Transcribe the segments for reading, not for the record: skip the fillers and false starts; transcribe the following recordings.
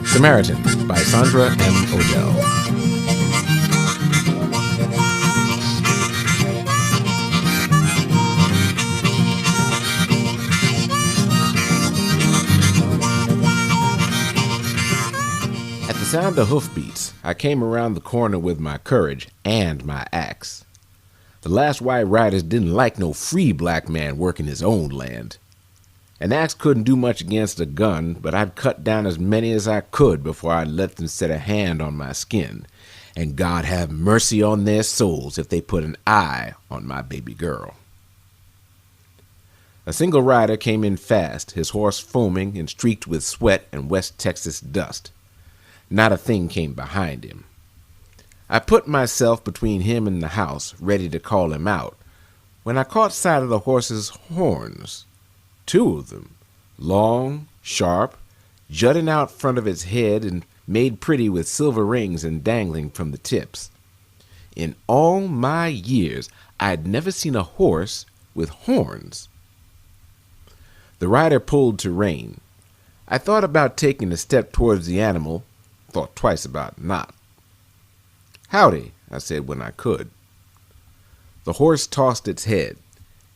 Samaritan by Sandra M. Odell. At the sound of hoofbeats, I came around the corner with my courage and my axe. The last white riders didn't like no free black man working his own land. An axe couldn't do much against a gun, but I'd cut down as many as I could before I'd let them set a hand on my skin. And God have mercy on their souls if they put an eye on my baby girl. A single rider came in fast, his horse foaming and streaked with sweat and West Texas dust. Not a thing came behind him. I put myself between him and the house, ready to call him out, when I caught sight of the horse's horns. 2 of them, long, sharp, jutting out front of its head and made pretty with silver rings and dangling from the tips. In all my years, I'd never seen a horse with horns. The rider pulled to rein. I thought about taking a step towards the animal, thought twice about not. "Howdy," I said when I could. The horse tossed its head.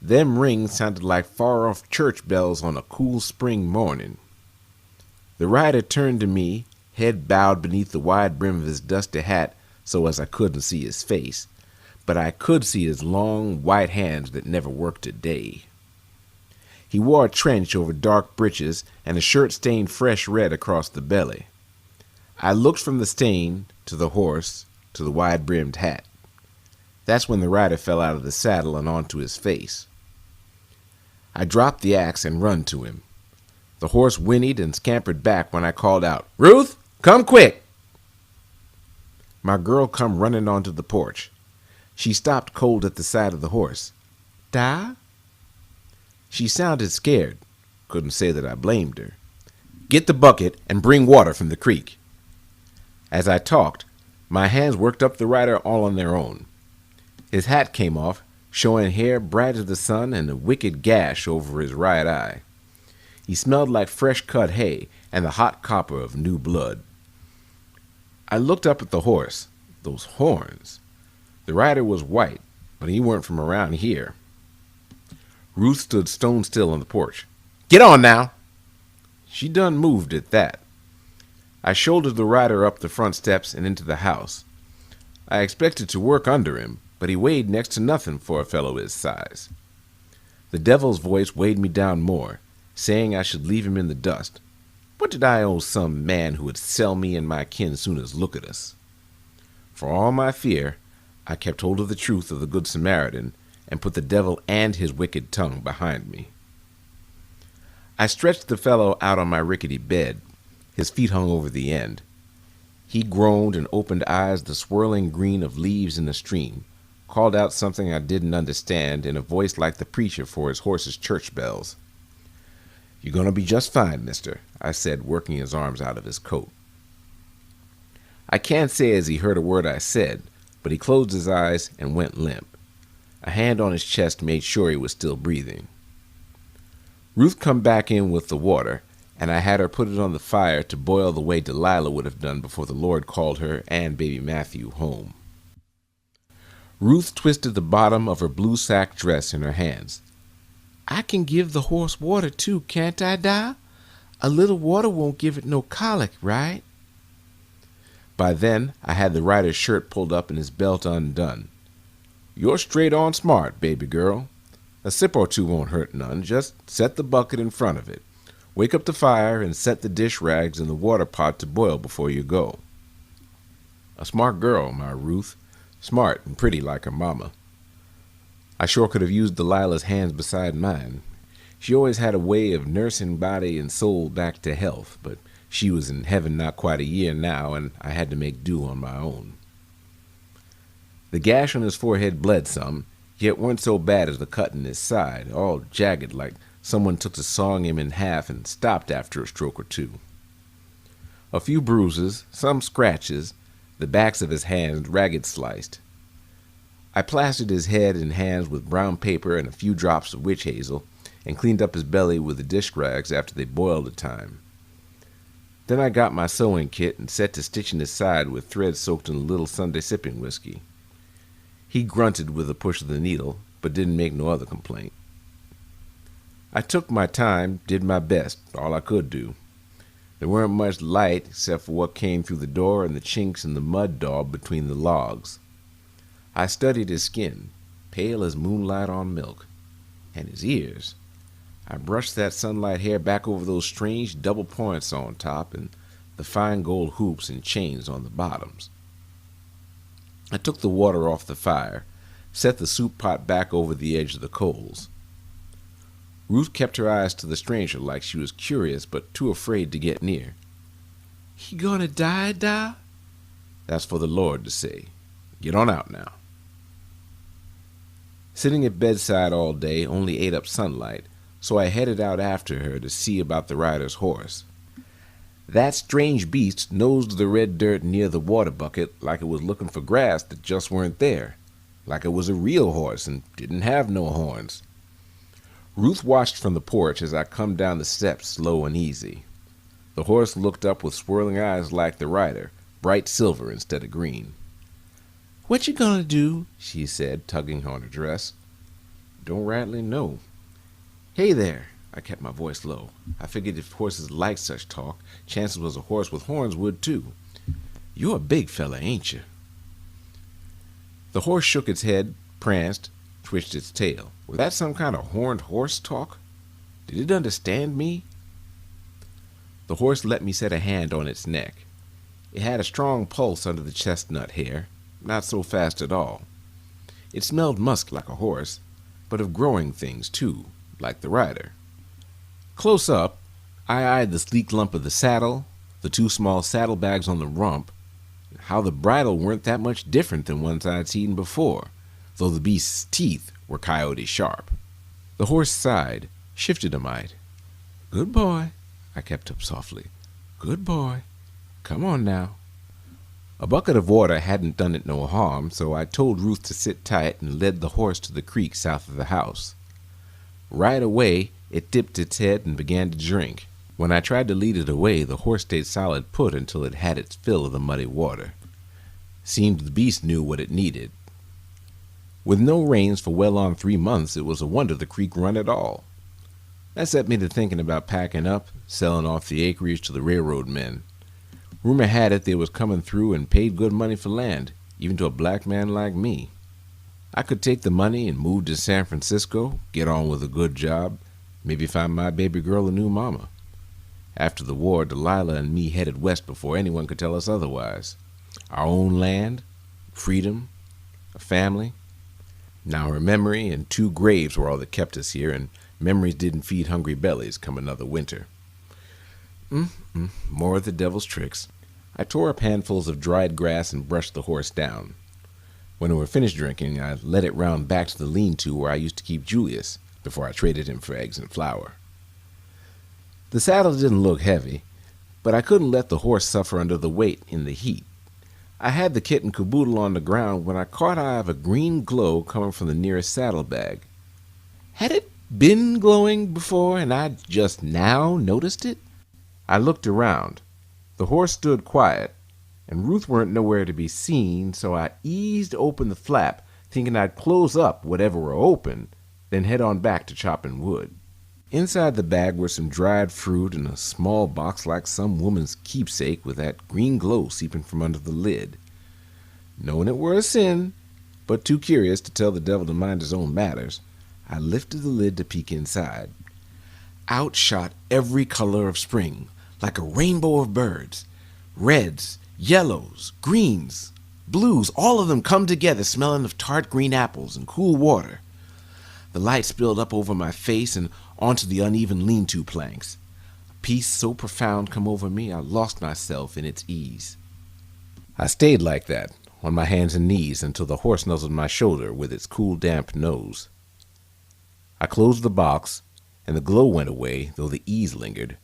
Them rings sounded like far-off church bells on a cool spring morning. The rider turned to me, head bowed beneath the wide brim of his dusty hat so as I couldn't see his face, but I could see his long, white hands that never worked a day. He wore a trench over dark breeches and a shirt stained fresh red across the belly. I looked from the stain to the horse to the wide-brimmed hat. That's when the rider fell out of the saddle and onto his face. I dropped the axe and run to him. The horse whinnied and scampered back when I called out, "Ruth, come quick!" My girl come running onto the porch. She stopped cold at the sight of the horse. "Da?" She sounded scared. Couldn't say that I blamed her. "Get the bucket and bring water from the creek." As I talked, my hands worked up the rider all on their own. His hat came off, showing hair bright as the sun and a wicked gash over his right eye. He smelled like fresh-cut hay and the hot copper of new blood. I looked up at the horse. Those horns. The rider was white, but he weren't from around here. Ruth stood stone still on the porch. "Get on now!" She done moved at that. I shouldered the rider up the front steps and into the house. I expected to work under him, but he weighed next to nothing for a fellow his size. The devil's voice weighed me down more, saying I should leave him in the dust. What did I owe some man who would sell me and my kin soon as look at us? For all my fear, I kept hold of the truth of the Good Samaritan and put the devil and his wicked tongue behind me. I stretched the fellow out on my rickety bed. His feet hung over the end. He groaned and opened eyes the swirling green of leaves in the stream, called out something I didn't understand in a voice like the preacher for his horse's church bells. "You're going to be just fine, mister," I said, working his arms out of his coat. I can't say as he heard a word I said, but he closed his eyes and went limp. A hand on his chest made sure he was still breathing. Ruth come back in with the water, and I had her put it on the fire to boil the way Delilah would have done before the Lord called her and baby Matthew home. Ruth twisted the bottom of her blue sack dress in her hands. "I can give the horse water too, can't I, Da? A little water won't give it no colic, right?" By then, I had the rider's shirt pulled up and his belt undone. "You're straight on smart, baby girl. A sip or two won't hurt none. Just set the bucket in front of it. Wake up the fire and set the dish rags in the water pot to boil before you go." A smart girl, my Ruth. Smart and pretty like her mama. I sure could have used Delilah's hands beside mine. She always had a way of nursing body and soul back to health, but she was in heaven not quite a year now, and I had to make do on my own. The gash on his forehead bled some, yet weren't so bad as the cut in his side, all jagged like someone took to sawing him in half and stopped after a stroke or two. A few bruises, some scratches, the backs of his hands ragged sliced. I plastered his head and hands with brown paper and a few drops of witch hazel, and cleaned up his belly with the dish rags after they boiled a time. Then I got my sewing kit and set to stitching his side with thread soaked in a little Sunday sipping whiskey. He grunted with a push of the needle, but didn't make no other complaint. I took my time, did my best, all I could do. There weren't much light except for what came through the door and the chinks in the mud daub between the logs. I studied his skin, pale as moonlight on milk, and his ears. I brushed that sunlight hair back over those strange double points on top and the fine gold hoops and chains on the bottoms. I took the water off the fire, set the soup pot back over the edge of the coals. Ruth kept her eyes to the stranger like she was curious but too afraid to get near. "He gonna die, Da?" "That's for the Lord to say. Get on out now." Sitting at bedside all day only ate up sunlight, so I headed out after her to see about the rider's horse. That strange beast nosed the red dirt near the water bucket like it was looking for grass that just weren't there, like it was a real horse and didn't have no horns. Ruth watched from the porch as I come down the steps slow and easy. The horse looked up with swirling eyes like the rider, bright silver instead of green. "What you gonna do?" she said, tugging on her dress. "Don't rightly know." "Hey there," I kept my voice low. I figured if horses liked such talk, chances was a horse with horns would too. "You're a big fella, ain't you?" The horse shook its head, pranced, twitched its tail. Was that some kind of horned horse talk? Did it understand me? The horse let me set a hand on its neck. It had a strong pulse under the chestnut hair, not so fast at all. It smelled musk like a horse, but of growing things too, like the rider. Close up, I eyed the sleek lump of the saddle, the two small saddlebags on the rump, and how the bridle weren't that much different than ones I'd seen before, though the beast's teeth were coyote sharp. The horse sighed, shifted a mite. "Good boy," I kept up softly. "Good boy. Come on now." A bucket of water hadn't done it no harm, so I told Ruth to sit tight and led the horse to the creek south of the house. Right away, it dipped its head and began to drink. When I tried to lead it away, the horse stayed solid put until it had its fill of the muddy water. Seemed the beast knew what it needed. With no rains for well on 3 months, it was a wonder the creek run at all. That set me to thinking about packing up, selling off the acreage to the railroad men. Rumor had it they was coming through and paid good money for land, even to a black man like me. I could take the money and move to San Francisco, get on with a good job, maybe find my baby girl a new mama. After the war, Delilah and me headed west before anyone could tell us otherwise. Our own land, freedom, a family. Now her memory and 2 graves were all that kept us here, and memories didn't feed hungry bellies come another winter. More of the devil's tricks. I tore up handfuls of dried grass and brushed the horse down. When we were finished drinking, I led it round back to the lean-to where I used to keep Julius before I traded him for eggs and flour. The saddle didn't look heavy, but I couldn't let the horse suffer under the weight in the heat. I had the kit and caboodle on the ground when I caught eye of a green glow coming from the nearest saddlebag. Had it been glowing before and I just now noticed it? I looked around. The horse stood quiet, and Ruth weren't nowhere to be seen, so I eased open the flap, thinking I'd close up whatever were open, then head on back to chopping wood. Inside the bag were some dried fruit and a small box like some woman's keepsake with that green glow seeping from under the lid. Knowing it were a sin, but too curious to tell the devil to mind his own matters, I lifted the lid to peek inside. Out shot every color of spring, like a rainbow of birds. Reds, yellows, greens, blues, all of them come together smelling of tart green apples and cool water. The light spilled up over my face and onto the uneven lean-to planks. A peace so profound come over me I lost myself in its ease. I stayed like that, on my hands and knees, until the horse nuzzled my shoulder with its cool, damp nose. I closed the box, and the glow went away, though the ease lingered,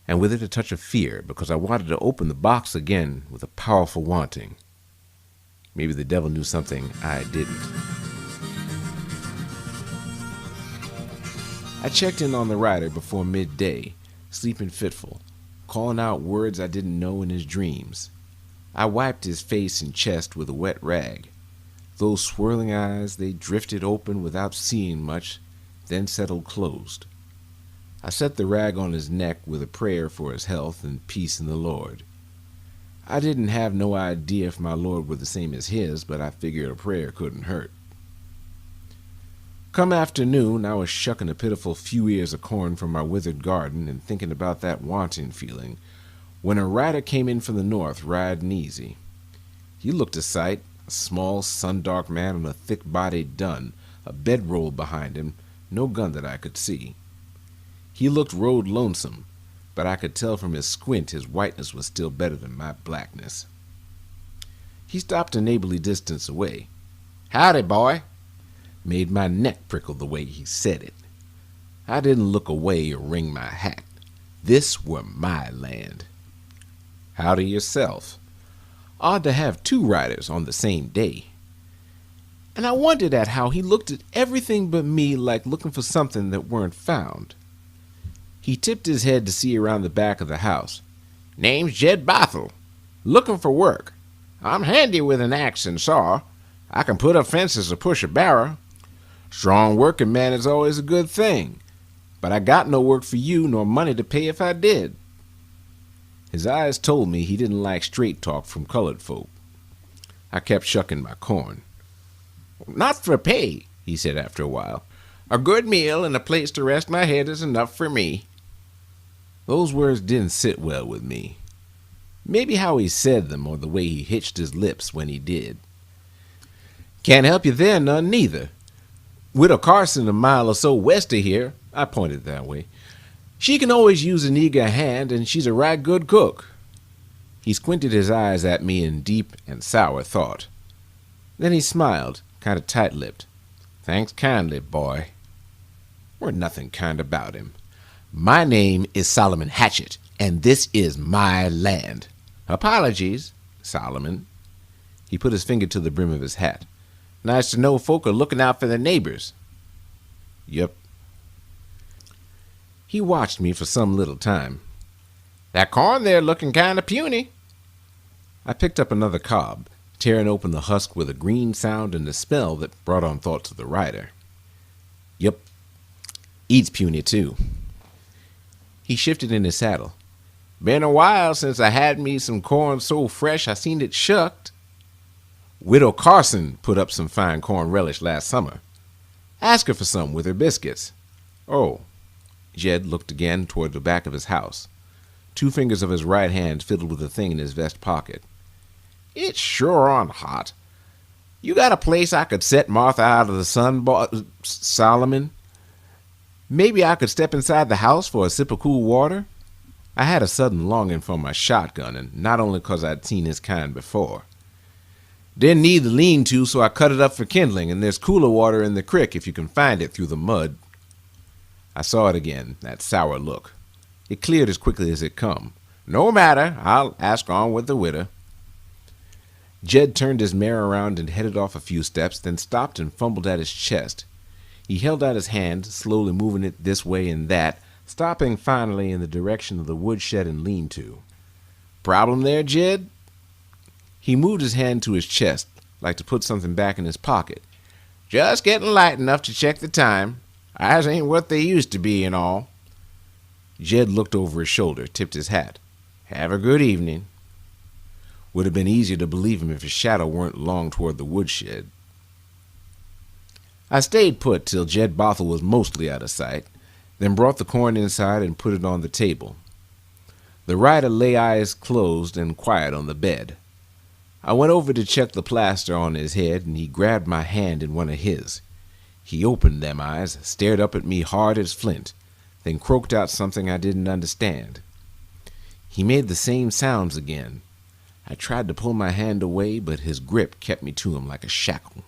and with it a touch of fear, because I wanted to open the box again with a powerful wanting. Maybe the devil knew something I didn't. I checked in on the rider before midday, sleeping fitful, calling out words I didn't know in his dreams. I wiped his face and chest with a wet rag. Those swirling eyes, they drifted open without seeing much, then settled closed. I set the rag on his neck with a prayer for his health and peace in the Lord. I didn't have no idea if my Lord were the same as his, but I figured a prayer couldn't hurt. Come afternoon, I was shucking a pitiful few ears of corn from my withered garden and thinking about that wanting feeling, when a rider came in from the north riding easy. He looked a sight, a small, sun-dark man on a thick-bodied dun, a bedroll behind him, no gun that I could see. He looked rode lonesome, but I could tell from his squint his whiteness was still better than my blackness. He stopped a neighborly distance away. "Howdy, boy." Made my neck prickle the way he said it. I didn't look away or wring my hat. This were my land. "Howdy yourself." Odd to have two riders on the same day. And I wondered at how he looked at everything but me like looking for something that weren't found. He tipped his head to see around the back of the house. "Name's Jed Bothell. Looking for work. I'm handy with an axe and saw. I can put up fences or push a barrow. Strong working man is always a good thing. But I got no work for you nor money to pay if I did." His eyes told me he didn't like straight talk from colored folk. I kept shucking my corn. "Not for pay," he said after a while. "A good meal and a place to rest my head is enough for me." Those words didn't sit well with me. Maybe how he said them or the way he hitched his lips when he did. "Can't help you there none neither. Widow Carson a mile or so west of here," I pointed that way. "She can always use an eager hand, and she's a right good cook." He squinted his eyes at me in deep and sour thought. Then he smiled, kind of tight-lipped. "Thanks kindly, boy." We're nothing kind about him. "My name is Solomon Hatchet, and this is my land. Apologies, Solomon." He put his finger to the brim of his hat. "Nice to know folk are looking out for their neighbors." "Yep." He watched me for some little time. "That corn there looking kind of puny." I picked up another cob, tearing open the husk with a green sound and a smell that brought on thought to the rider. "Yep. Eats puny, too." He shifted in his saddle. "Been a while since I had me some corn so fresh I seen it shucked. Widow Carson put up some fine corn relish last summer. Ask her for some with her biscuits." "Oh." Jed looked again toward the back of his house. Two fingers of his right hand fiddled with a thing in his vest pocket. "It's sure on hot. You got a place I could set Martha out of the sun, Solomon? Maybe I could step inside the house for a sip of cool water?" I had a sudden longing for my shotgun, and not only 'cause I'd seen his kind before. "Didn't need the lean-to, so I cut it up for kindling, and there's cooler water in the crick if you can find it through the mud." I saw it again, that sour look. It cleared as quickly as it come. "No matter, I'll ask on with the widow." Jed turned his mare around and headed off a few steps, then stopped and fumbled at his chest. He held out his hand, slowly moving it this way and that, stopping finally in the direction of the woodshed and lean-to. "Problem there, Jed?" He moved his hand to his chest, like to put something back in his pocket. "Just getting light enough to check the time. Eyes ain't what they used to be and all." Jed looked over his shoulder, tipped his hat. "Have a good evening." Would have been easier to believe him if his shadow weren't long toward the woodshed. I stayed put till Jed Bothell was mostly out of sight, then brought the corn inside and put it on the table. The rider lay eyes closed and quiet on the bed. I went over to check the plaster on his head, and he grabbed my hand in one of his. He opened them eyes, stared up at me hard as flint, then croaked out something I didn't understand. He made the same sounds again. I tried to pull my hand away, but his grip kept me to him like a shackle.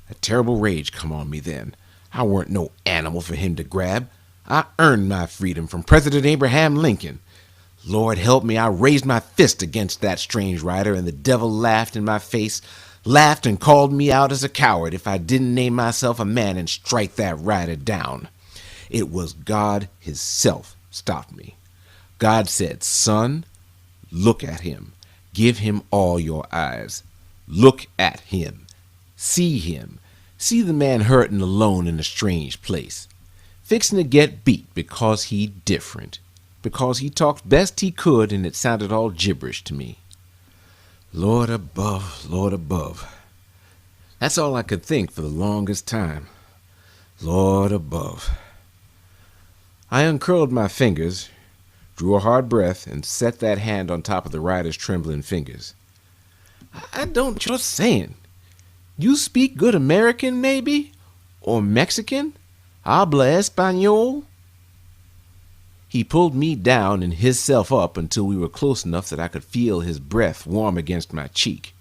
A terrible rage come on me then. I weren't no animal for him to grab. I earned my freedom from President Abraham Lincoln. Lord help me, I raised my fist against that strange rider, and the devil laughed in my face, laughed and called me out as a coward if I didn't name myself a man and strike that rider down. It was God Himself stopped me. God said, "Son, look at him. Give him all your eyes. Look at him. See him. See the man hurting alone in a strange place. Fixing to get beat because he different. Because he talked best he could and it sounded all gibberish to me. Lord above, Lord above. That's all I could think for the longest time. Lord above. I uncurled my fingers, drew a hard breath, and set that hand on top of the rider's trembling fingers. I don't know what you're saying. You speak good American, maybe? Or Mexican? Habla Espanol? He pulled me down and hisself up until we were close enough that I could feel his breath warm against my cheek.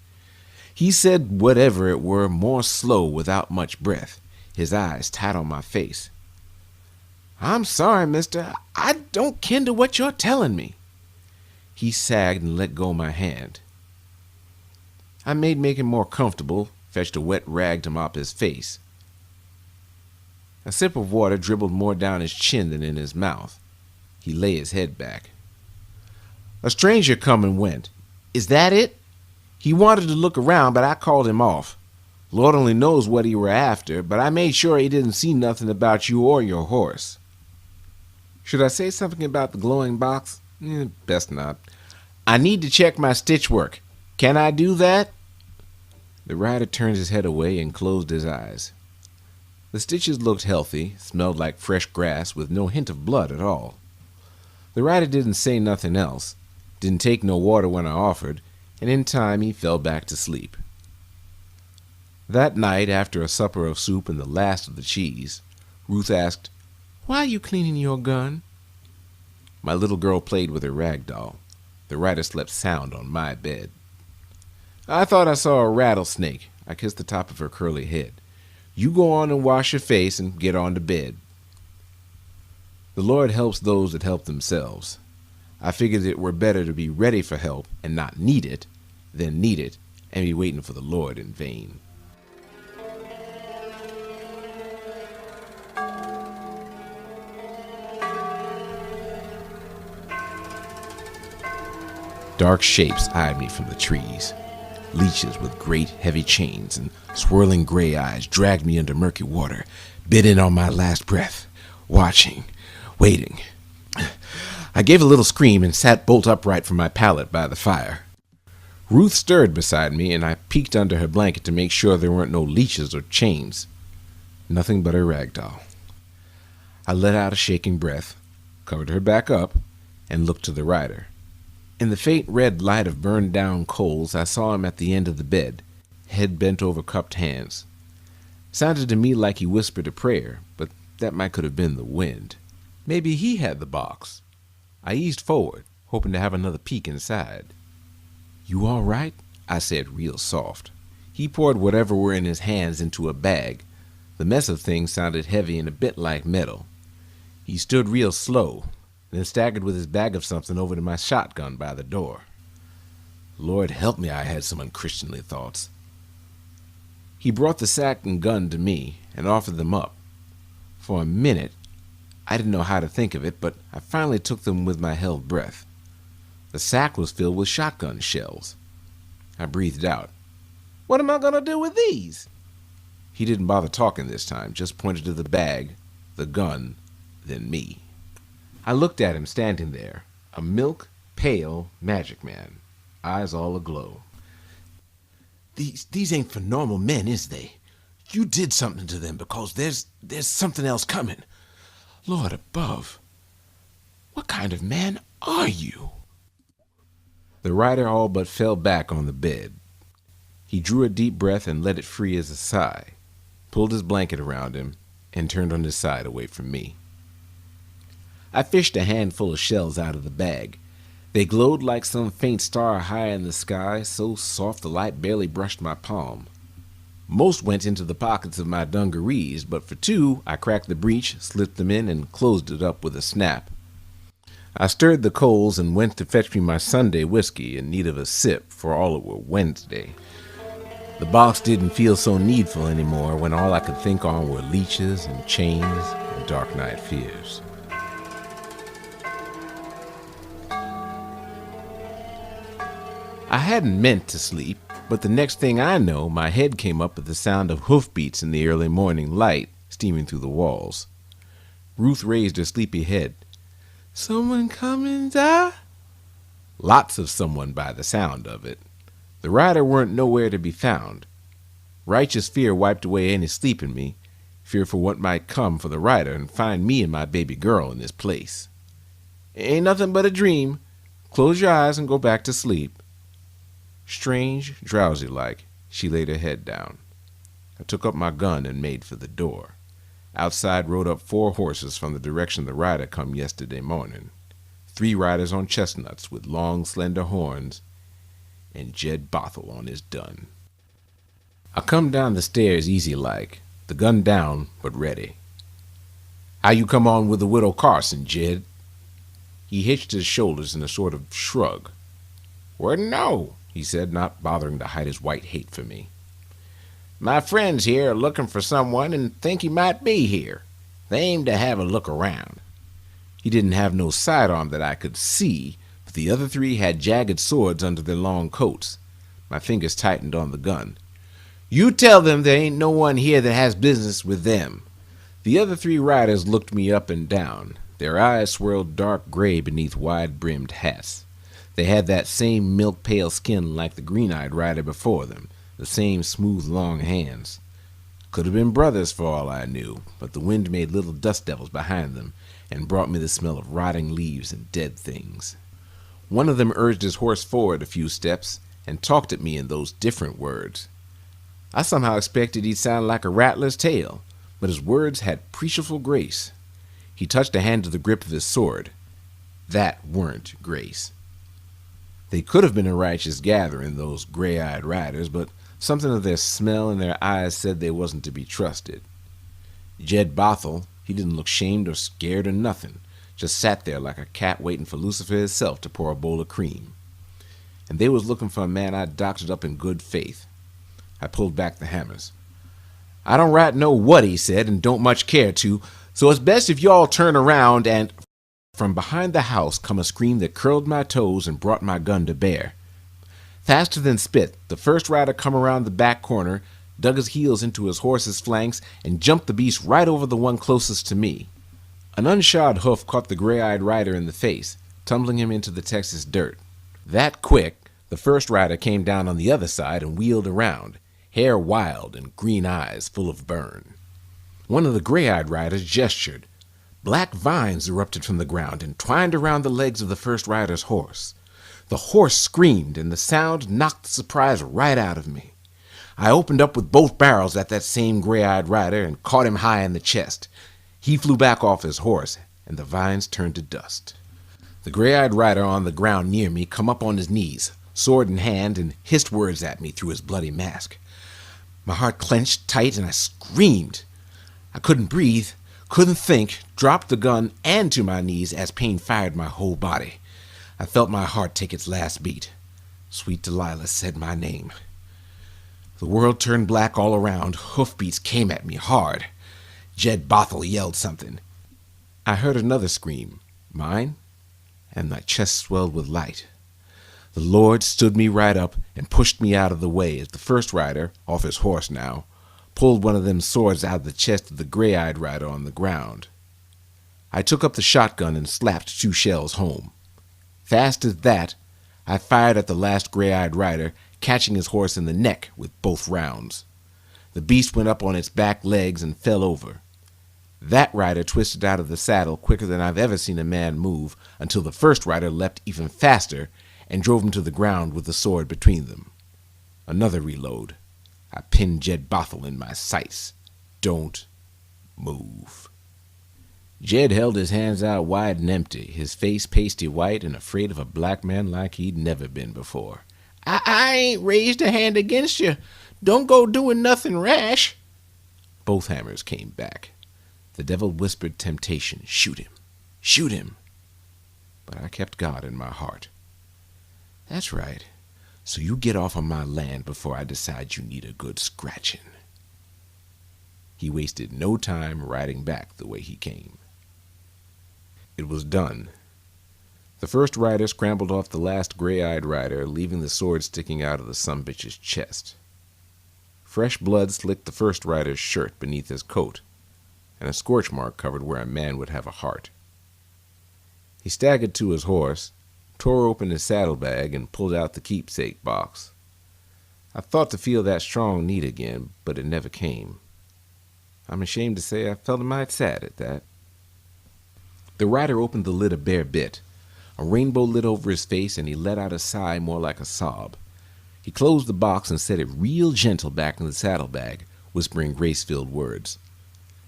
He said whatever it were more slow without much breath, his eyes tight on my face. I'm sorry, mister. I don't ken to what you're telling me. He sagged and let go my hand. I make him more comfortable, fetched a wet rag to mop his face. A sip of water dribbled more down his chin than in his mouth. He lay his head back. A stranger come and went. Is that it? He wanted to look around, but I called him off. Lord only knows what he were after, but I made sure he didn't see nothing about you or your horse. Should I say something about the glowing box? Best not. I need to check my stitch work. Can I do that? The rider turned his head away and closed his eyes. The stitches looked healthy, smelled like fresh grass with no hint of blood at all. The rider didn't say nothing else, didn't take no water when I offered, and in time he fell back to sleep. That night, after a supper of soup and the last of the cheese, Ruth asked, "Why are you cleaning your gun?" My little girl played with her rag doll. The rider slept sound on my bed. I thought I saw a rattlesnake. I kissed the top of her curly head. You go on and wash your face and get on to bed. The Lord helps those that help themselves. I figured it were better to be ready for help and not need it than need it and be waiting for the Lord in vain. Dark shapes eyed me from the trees. Leeches with great heavy chains and swirling gray eyes dragged me under murky water, bit in on my last breath, watching, waiting. I gave a little scream and sat bolt upright from my pallet by the fire. Ruth stirred beside me, and I peeked under her blanket to make sure there weren't no leeches or chains. Nothing but her rag doll. I let out a shaking breath, covered her back up, and looked to the rider. In the faint red light of burned-down coals, I saw him at the end of the bed, head bent over cupped hands. Sounded to me like he whispered a prayer, but that might could have been the wind. Maybe he had the box. I eased forward, hoping to have another peek inside. You all right? I said real soft. He poured whatever were in his hands into a bag. The mess of things sounded heavy and a bit like metal. He stood real slow, then staggered with his bag of something over to my shotgun by the door. Lord help me, I had some unchristianly thoughts. He brought the sack and gun to me and offered them up. For a minute, I didn't know how to think of it, but I finally took them with my held breath. The sack was filled with shotgun shells. I breathed out. What am I going to do with these? He didn't bother talking this time, just pointed to the bag, the gun, then me. I looked at him standing there, a milk-pale magic man, eyes all aglow. These ain't for normal men, is they? You did something to them because there's something else coming. Lord above, what kind of man are you? The rider all but fell back on the bed. He drew a deep breath and let it free as a sigh, pulled his blanket around him, and turned on his side away from me. I fished a handful of shells out of the bag. They glowed like some faint star high in the sky, so soft the light barely brushed my palm. Most went into the pockets of my dungarees, but for two, I cracked the breech, slipped them in, and closed it up with a snap. I stirred the coals and went to fetch me my Sunday whiskey in need of a sip, for all it were Wednesday. The box didn't feel so needful anymore when all I could think on were leeches and chains and dark night fears. I hadn't meant to sleep, but the next thing I know, my head came up at the sound of hoofbeats in the early morning light steaming through the walls. Ruth raised her sleepy head. "Someone coming, Da?" Lots of someone by the sound of it. The rider weren't nowhere to be found. Righteous fear wiped away any sleep in me, fear for what might come for the rider and find me and my baby girl in this place. "Ain't nothing but a dream. Close your eyes and go back to sleep." Strange, drowsy-like, she laid her head down. I took up my gun and made for the door. Outside rode up 4 horses from the direction the rider come yesterday morning. 3 riders on chestnuts with long, slender horns, and Jed Bothell on his dun. I come down the stairs easy-like, the gun down but ready. "How you come on with the widow Carson, Jed?" He hitched his shoulders in a sort of shrug. "Wouldn't know," he said, not bothering to hide his white hate for me. "My friends here are looking for someone and think he might be here. They aim to have a look around." He didn't have no sidearm that I could see, but the other 3 had jagged swords under their long coats. My fingers tightened on the gun. "You tell them there ain't no one here that has business with them." The other 3 riders looked me up and down. Their eyes swirled dark gray beneath wide-brimmed hats. They had that same milk-pale skin like the green-eyed rider before them, the same smooth, long hands. Could have been brothers for all I knew, but the wind made little dust devils behind them and brought me the smell of rotting leaves and dead things. One of them urged his horse forward a few steps and talked at me in those different words. I somehow expected he'd sound like a rattler's tail, but his words had preachful grace. He touched a hand to the grip of his sword. That weren't grace. They could have been a righteous gathering, those gray-eyed riders, but something of their smell and their eyes said they wasn't to be trusted. Jed Bothell, he didn't look shamed or scared or nothing, just sat there like a cat waiting for Lucifer himself to pour a bowl of cream. And they was looking for a man I'd doctored up in good faith. I pulled back the hammers. "I don't right know what he said and don't much care to, so it's best if you all turn around and—" From behind the house come a scream that curled my toes and brought my gun to bear. Faster than spit, the first rider come around the back corner, dug his heels into his horse's flanks, and jumped the beast right over the one closest to me. An unshod hoof caught the gray-eyed rider in the face, tumbling him into the Texas dirt. That quick, the first rider came down on the other side and wheeled around, hair wild and green eyes full of burn. One of the gray-eyed riders gestured. Black vines erupted from the ground and twined around the legs of the first rider's horse. The horse screamed, and the sound knocked the surprise right out of me. I opened up with both barrels at that same gray-eyed rider and caught him high in the chest. He flew back off his horse, and the vines turned to dust. The gray-eyed rider on the ground near me come up on his knees, sword in hand, and hissed words at me through his bloody mask. My heart clenched tight, and I screamed. I couldn't breathe, couldn't think, dropped the gun and to my knees as pain fired my whole body. I felt my heart take its last beat. Sweet Delilah said my name. The world turned black all around. Hoofbeats came at me hard. Jed Bothell yelled something. I heard another scream, mine, and my chest swelled with light. The Lord stood me right up and pushed me out of the way as the first rider, off his horse now, pulled one of them swords out of the chest of the gray-eyed rider on the ground. I took up the shotgun and slapped 2 shells home. Fast as that, I fired at the last gray-eyed rider, catching his horse in the neck with both rounds. The beast went up on its back legs and fell over. That rider twisted out of the saddle quicker than I've ever seen a man move until the first rider leapt even faster and drove him to the ground with the sword between them. Another reload. I pinned Jed Bothell in my sights. Don't move. Jed held his hands out wide and empty, his face pasty white and afraid of a black man like he'd never been before. I ain't raised a hand against you. Don't go doing nothing rash." Both hammers came back. The devil whispered temptation. Shoot him. Shoot him. But I kept God in my heart. That's right. So you get off on my land before I decide you need a good scratching. He wasted no time riding back the way he came. It was done. The first rider scrambled off the last gray-eyed rider, leaving the sword sticking out of the sumbitch's chest. Fresh blood slicked the first rider's shirt beneath his coat, and a scorch mark covered where a man would have a heart. He staggered to his horse, tore open his saddlebag, and pulled out the keepsake box. I thought to feel that strong need again, but it never came. I'm ashamed to say I felt a mite sad at that. The rider opened the lid a bare bit. A rainbow lit over his face, and he let out a sigh more like a sob. He closed the box and set it real gentle back in the saddlebag, whispering grace-filled words.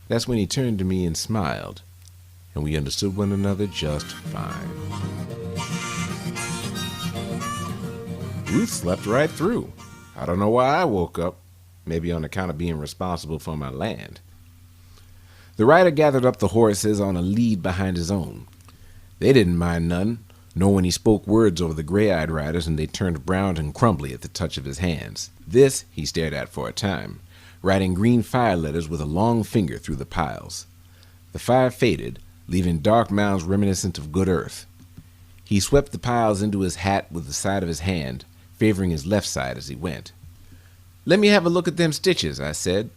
That's when he turned to me and smiled, and we understood one another just fine. Ruth slept right through. I don't know why I woke up, maybe on account of being responsible for my land. The rider gathered up the horses on a lead behind his own. They didn't mind none, nor when he spoke words over the gray-eyed riders and they turned brown and crumbly at the touch of his hands. This he stared at for a time, writing green fire letters with a long finger through the piles. The fire faded, leaving dark mounds reminiscent of good earth. He swept the piles into his hat with the side of his hand, favoring his left side as he went. "Let me have a look at them stitches," I said.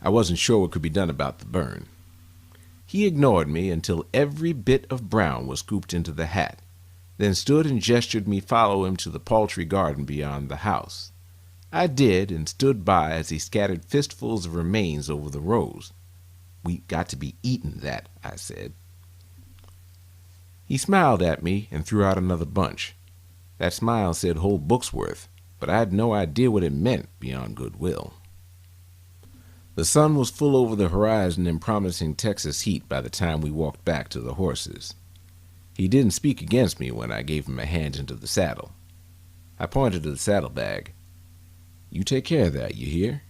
I wasn't sure what could be done about the burn. He ignored me until every bit of brown was scooped into the hat, then stood and gestured me follow him to the poultry garden beyond the house. I did, and stood by as he scattered fistfuls of remains over the rows. "We got to be eating that," I said. He smiled at me and threw out another bunch. That smile said whole books worth, but I had no idea what it meant beyond goodwill. The sun was full over the horizon in promising Texas heat by the time we walked back to the horses. He didn't speak against me when I gave him a hand into the saddle. I pointed to the saddlebag. "You take care of that, you hear?"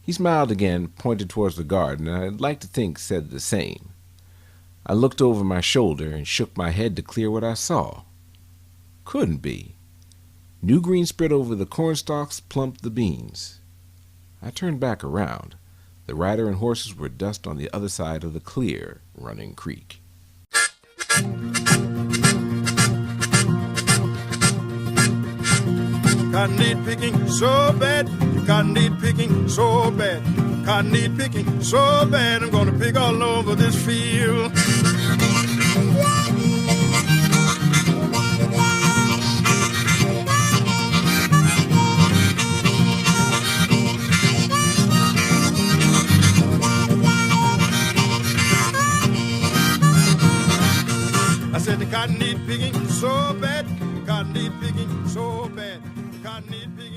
He smiled again, pointed towards the garden, and I'd like to think said the same. I looked over my shoulder and shook my head to clear what I saw. Couldn't be. New green spread over the cornstalks, plumped the beans. I turned back around. The rider and horses were dust on the other side of the clear, running creek. Cotton picking so bad, cotton picking so bad, cotton picking so bad, I'm gonna pick all over this field. I said the cotton picking so bad, cotton picking so bad, cotton picking.